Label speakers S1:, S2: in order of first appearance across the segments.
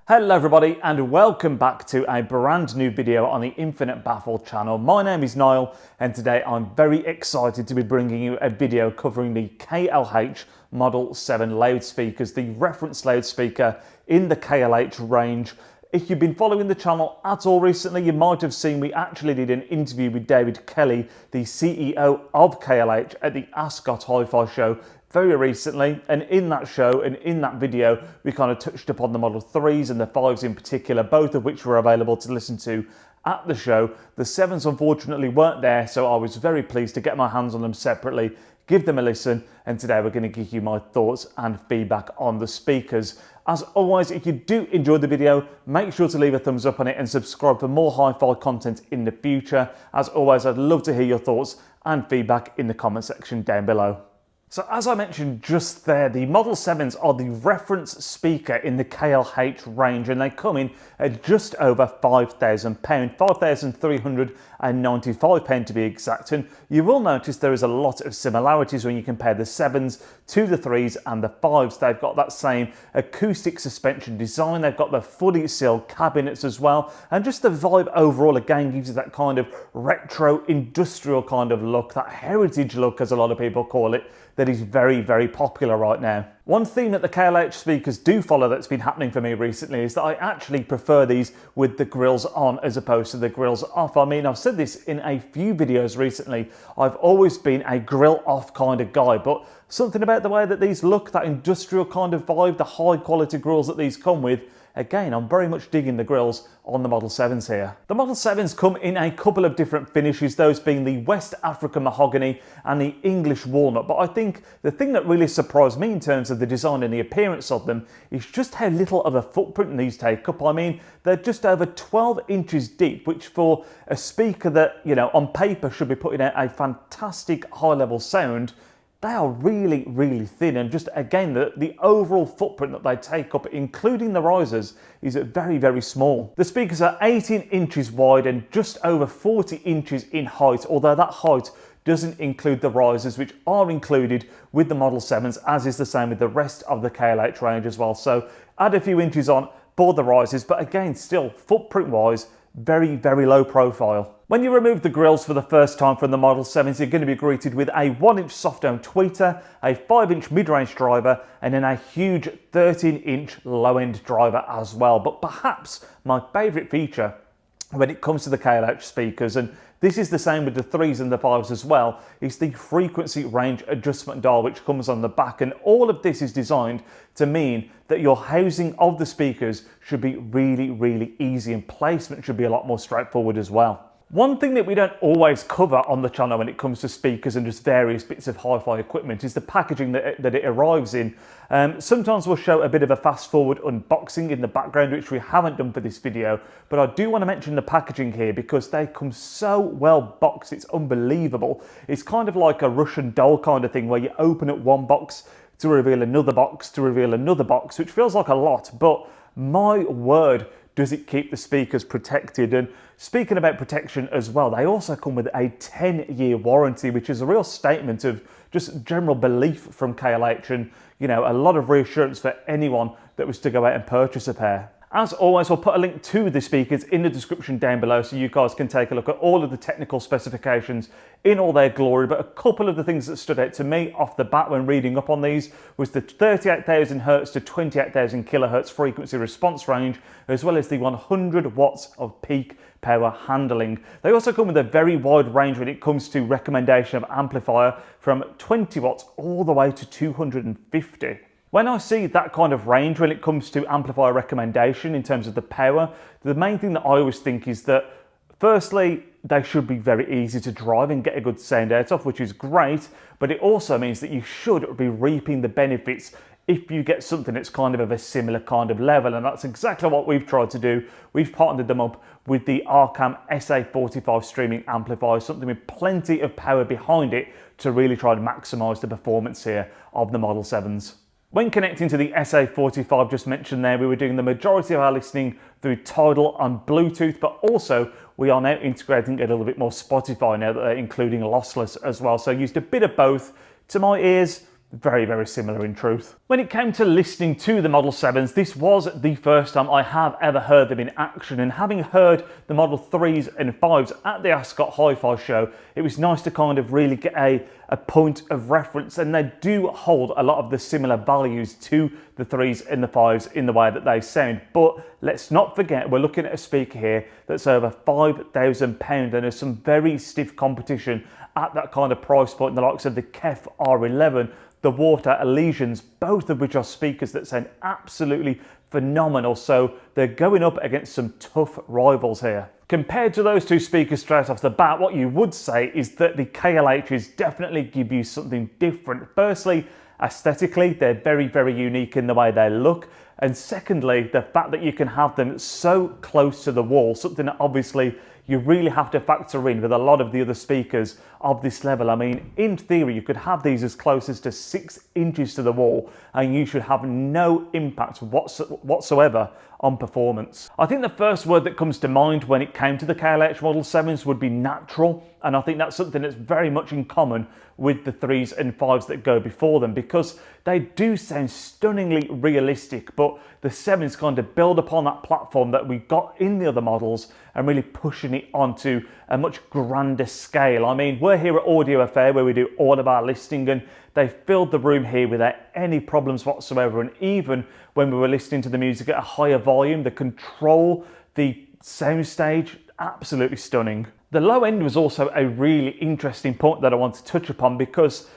S1: Hello everybody and welcome back to a brand new video on the Infinite Baffle channel. My name is Niall and today I'm very excited to be bringing you a video covering the KLH Model 7 loudspeakers, the reference loudspeaker in the KLH range. If you've been following the channel at all recently, you might have seen we actually did an interview with David Kelly, the CEO of KLH, at the Ascot Hi-Fi show very recently, and in that show and in that video we kind of touched upon the Model 3s and the 5s in particular, both of which were available to listen to at the show. The 7s unfortunately weren't there, so I was very pleased to get my hands on them separately, give them a listen, and today we're going to give you my thoughts and feedback on the speakers. As always, if you do enjoy the video, make sure to leave a thumbs up on it and subscribe for more hi-fi content in the future. As always, I'd love to hear your thoughts and feedback in the comment section down below. So as I mentioned just there, the Model 7s are the reference speaker in the KLH range, and they come in at just over £5,000, £5,395 to be exact. And you will notice there is a lot of similarities when you compare the 7s to the 3s and the 5s. They've got that same acoustic suspension design, they've got the fully sealed cabinets as well, and just the vibe overall again gives you that kind of retro industrial kind of look, that heritage look as a lot of people call it, that is very, very popular right now. One theme that the KLH speakers do follow that's been happening for me recently is that I actually prefer these with the grills on as opposed to the grills off. I mean, I've said this in a few videos recently, I've always been a grill off kind of guy, but something about the way that these look, that industrial kind of vibe, the high quality grills that these come with, again, I'm very much digging the grills on the Model 7s here. The Model 7s come in a couple of different finishes, those being the West African mahogany and the English walnut. But I think the thing that really surprised me in terms of the design and the appearance of them is just how little of a footprint these take up. I mean, they're just over 12 inches deep, which for a speaker that, you know, on paper should be putting out a fantastic high level sound, they are really, really thin, and just again, the overall footprint that they take up, including the risers, is very, very small. The speakers are 18 inches wide and just over 40 inches in height, although that height doesn't include the risers, which are included with the Model 7s, as is the same with the rest of the KLH range as well. So add a few inches on for the risers, but again, still footprint-wise, very, very low profile. When you remove the grills for the first time from the Model 7s, you're going to be greeted with a 1-inch soft dome tweeter, a 5-inch mid-range driver, and then a huge 13-inch low-end driver as well. But perhaps my favourite feature when it comes to the KLH speakers, and this is the same with the 3s and the 5s as well, is the frequency range adjustment dial which comes on the back. And all of this is designed to mean that your housing of the speakers should be really, really easy, and placement should be a lot more straightforward as well. One thing that we don't always cover on the channel when it comes to speakers and just various bits of hi-fi equipment is the packaging that it arrives in. Sometimes we'll show a bit of a fast forward unboxing in the background, which we haven't done for this video, but I do want to mention the packaging here because they come so well boxed, it's unbelievable. It's kind of like a Russian doll kind of thing where you open up one box to reveal another box to reveal another box, which feels like a lot, but my word, does it keep the speakers protected. And speaking about protection as well, they also come with a 10-year warranty, which is a real statement of just general belief from KLH and, you know, a lot of reassurance for anyone that was to go out and purchase a pair. As always, I'll put a link to the speakers in the description down below so you guys can take a look at all of the technical specifications in all their glory. But a couple of the things that stood out to me off the bat when reading up on these was the 38,000 Hz to 28,000 kHz frequency response range, as well as the 100 watts of peak power handling. They also come with a very wide range when it comes to recommendation of amplifier, from 20 watts all the way to 250. When I see that kind of range when it comes to amplifier recommendation in terms of the power, the main thing that I always think is that firstly, they should be very easy to drive and get a good sound out of, which is great, but it also means that you should be reaping the benefits if you get something that's kind of a similar kind of level, and that's exactly what we've tried to do. We've partnered them up with the Arcam SA45 streaming amplifier, something with plenty of power behind it to really try to maximise the performance here of the Model 7s. When connecting to the SA45 just mentioned there, we were doing the majority of our listening through Tidal on Bluetooth, but also we are now integrating a little bit more Spotify now that they're including lossless as well. So I used a bit of both. To my ears, very, very similar in truth. When it came to listening to the Model 7s, this was the first time I have ever heard them in action, and having heard the Model 3s and 5s at the Ascot Hi-Fi show, it was nice to kind of really get a point of reference, and they do hold a lot of the similar values to the 3s and the 5s in the way that they sound. But let's not forget, we're looking at a speaker here that's over £5,000, and there's some very stiff competition at that kind of price point, the likes of the KEF R11, the Water Elysians, both of which are speakers that sound absolutely phenomenal. So they're going up against some tough rivals here. Compared to those two speakers straight off the bat, what you would say is that the KLHs definitely give you something different. Firstly, aesthetically, they're very, very unique in the way they look. And secondly, the fact that you can have them so close to the wall, something that obviously you really have to factor in with a lot of the other speakers of this level. I mean, in theory, you could have these as close as to 6 inches to the wall and you should have no impact whatsoever on performance. I think the first word that comes to mind when it came to the KLH Model 7s would be natural, and I think that's something that's very much in common with the 3s and 5s that go before them, because they do sound stunningly realistic, but the 7s kind of build upon that platform that we got in the other models and really pushing it onto a much grander scale. I mean, we're here at Audiophile where we do all of our listening, and they filled the room here without any problems whatsoever. And even when we were listening to the music at a higher volume, the control, the soundstage, absolutely stunning. The low end was also a really interesting point that I want to touch upon, because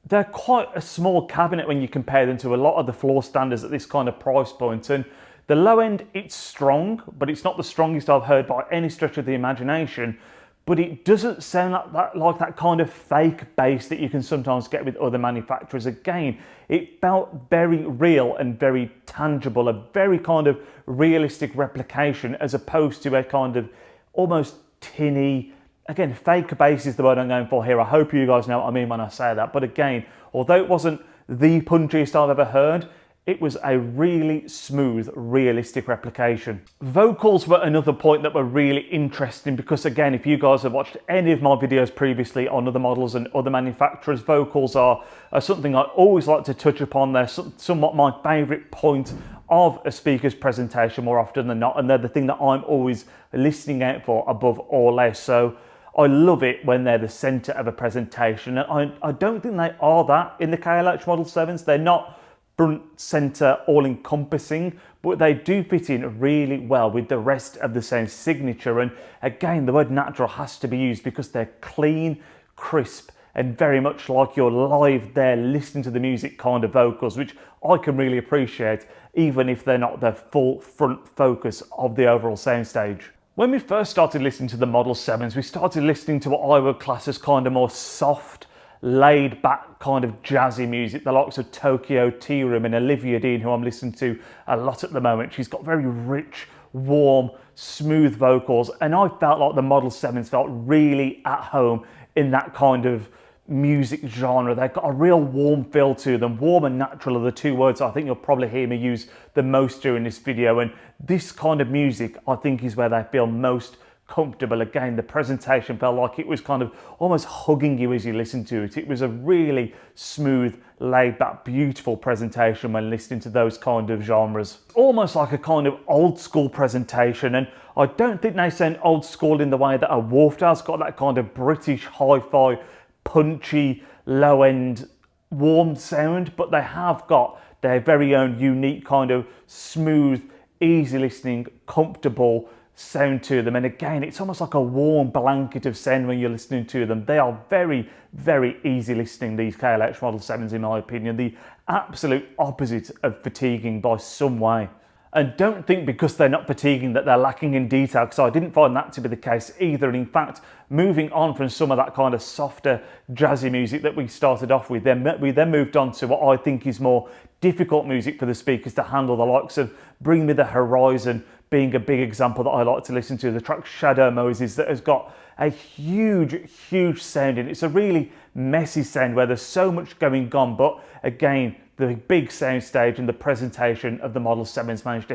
S1: they're quite a small cabinet when you compare them to a lot of the floor standards at this kind of price point. And the low end, it's strong, but it's not the strongest I've heard by any stretch of the imagination. But it doesn't sound like that kind of fake bass that you can sometimes get with other manufacturers. Again, it felt very real and very tangible, a very kind of realistic replication, as opposed to a kind of almost tinny, again, fake bass is the word I'm going for here. I hope you guys know what I mean when I say that. But again, although it wasn't the punchiest I've ever heard, it was a really smooth, realistic replication. Vocals were another point that were really interesting, because again, if you guys have watched any of my videos previously on other models and other manufacturers, vocals are something I always like to touch upon. They're somewhat my favourite point of a speaker's presentation more often than not, and they're the thing that I'm always listening out for above all else. So I love it when they're the centre of a presentation, and I don't think they are that in the KLH Model 7s. They're not front, centre, all-encompassing, but they do fit in really well with the rest of the sound signature. And again, the word natural has to be used because they're clean, crisp, and very much like you're live there listening to the music kind of vocals, which I can really appreciate, even if they're not the full front focus of the overall soundstage. When we first started listening to the Model 7s, we started listening to what I would class as kind of more soft, laid back kind of jazzy music, the likes of Tokyo Tea Room and Olivia Dean, who I'm listening to a lot at the moment. She's got very rich, warm, smooth vocals, and I felt like the Model 7s felt really at home in that kind of music genre. They've got a real warm feel to them. Warm and natural are the two words I think you'll probably hear me use the most during this video, and this kind of music I think is where they feel most comfortable. Again, the presentation felt like it was kind of almost hugging you as you listen to it. It was a really smooth, laid back, beautiful presentation when listening to those kind of genres. Almost like a kind of old school presentation, and I don't think they sound old school in the way that a Wharfdale's got that kind of British hi-fi, punchy, low end, warm sound, but they have got their very own unique kind of smooth, easy listening, comfortable sound to them. And again, it's almost like a warm blanket of sound when you're listening to them. They are very, very easy listening, these KLH Model 7s, in my opinion. The absolute opposite of fatiguing by some way. And don't think because they're not fatiguing that they're lacking in detail, because I didn't find that to be the case either. And in fact, moving on from some of that kind of softer jazzy music that we started off with, we then moved on to what I think is more difficult music for the speakers to handle, the likes of Bring Me the Horizon being a big example that I like to listen to. The track Shadow Moses, that has got a huge, huge sound in it. It's a really messy sound where there's so much going on, but again, the big sound stage and the presentation of the Model 7s managed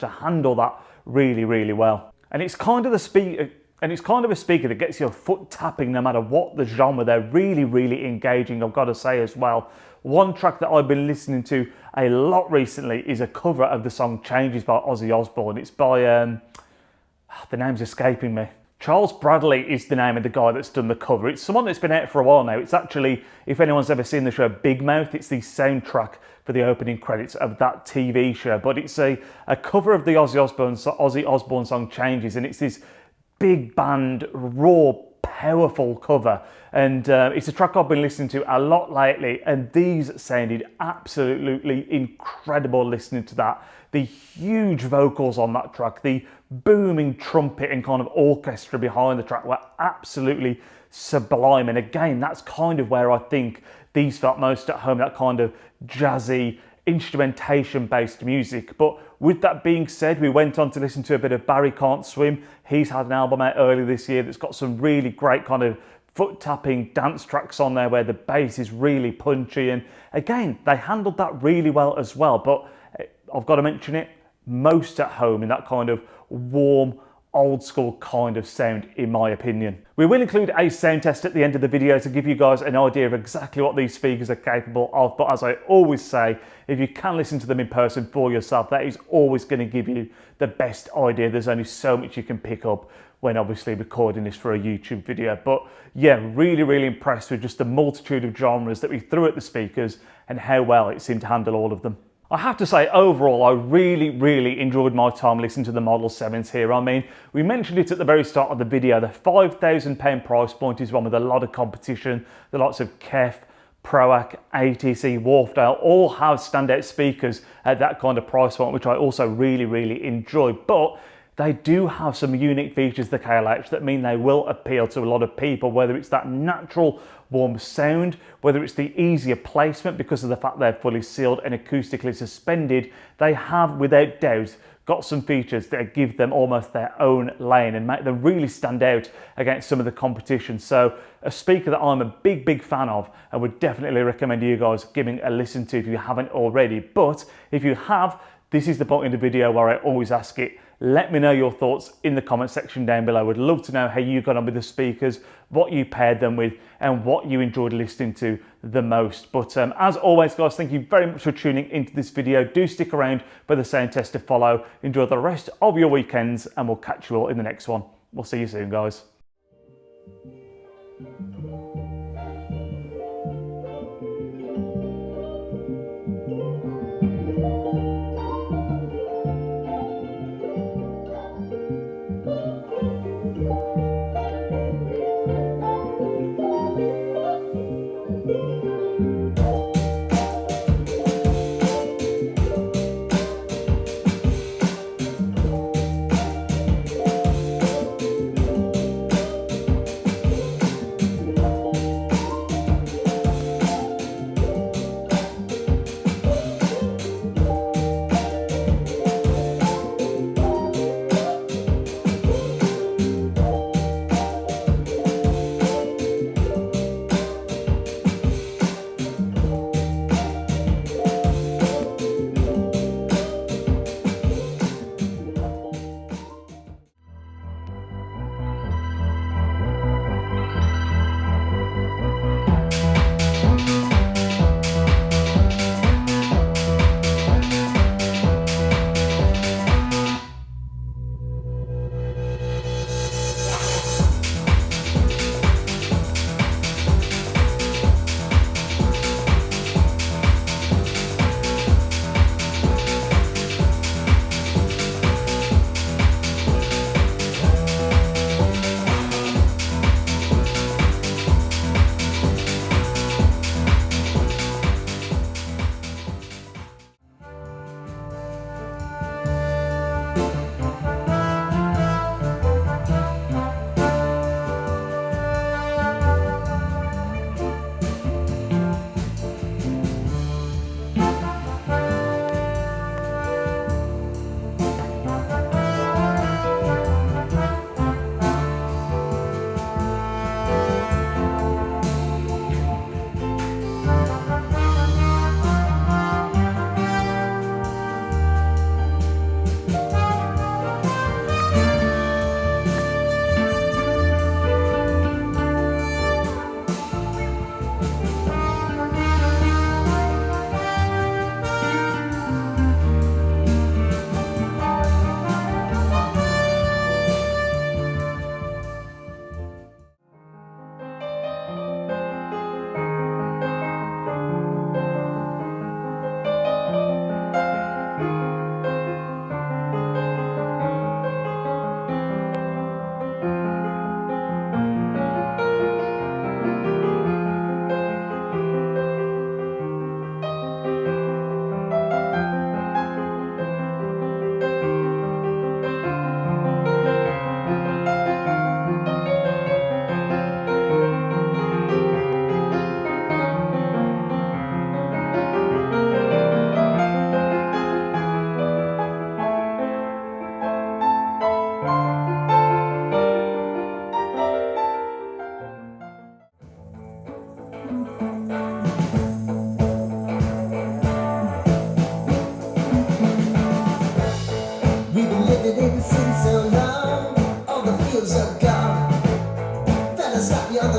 S1: to handle that really, really well. And it's kind of the And it's kind of a speaker that gets your foot tapping no matter what the genre. They're really, really engaging, I've got to say as well. One track that I've been listening to a lot recently is a cover of the song Changes by Ozzy Osbourne. It's by, the name's escaping me. Charles Bradley is the name of the guy that's done the cover. It's someone that's been out for a while now. It's actually, if anyone's ever seen the show Big Mouth, it's the soundtrack for the opening credits of that TV show. But it's a cover of the Ozzy Osbourne song Changes, and it's this big band, raw, powerful cover. And it's a track I've been listening to a lot lately, and these sounded absolutely incredible listening to that. The huge vocals on that track, the booming trumpet and kind of orchestra behind the track were absolutely sublime. And again, that's kind of where I think these felt most at home, that kind of jazzy, instrumentation based music. But with that being said, we went on to listen to a bit of Barry Can't Swim. He's had an album out earlier this year that's got some really great kind of foot tapping dance tracks on there where the bass is really punchy, and again, they handled that really well as well. But I've got to mention it, most at home in that kind of warm, old school kind of sound, in my opinion. We will include a sound test at the end of the video to give you guys an idea of exactly what these speakers are capable of. But as I always say, if you can listen to them in person for yourself, that is always going to give you the best idea. There's only so much you can pick up when obviously recording this for a YouTube video. But yeah, really, really impressed with just the multitude of genres that we threw at the speakers and how well it seemed to handle all of them. I have to say, overall, I really, really enjoyed my time listening to the Model 7s here. I mean, we mentioned it at the very start of the video, the £5,000 price point is one with a lot of competition. The likes of Kef, Proac, ATC, Wharfdale all have standout speakers at that kind of price point, which I also really, really enjoy. But they do have some unique features, the KLH, that mean they will appeal to a lot of people, whether it's that natural warm sound, whether it's the easier placement because of the fact they're fully sealed and acoustically suspended. They have, without doubt, got some features that give them almost their own lane and make them really stand out against some of the competition. So a speaker that I'm a big, big fan of and would definitely recommend you guys giving a listen to if you haven't already. But if you have, this is the point in the video where I always ask it. Let me know your thoughts in the comment section down below. I would love to know how you got on with the speakers, what you paired them with, and what you enjoyed listening to the most. But as always, guys, thank you very much for tuning into this video. Do stick around for the sound test to follow. Enjoy the rest of your weekends, and we'll catch you all in the next one. We'll see you soon, guys.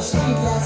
S2: Street last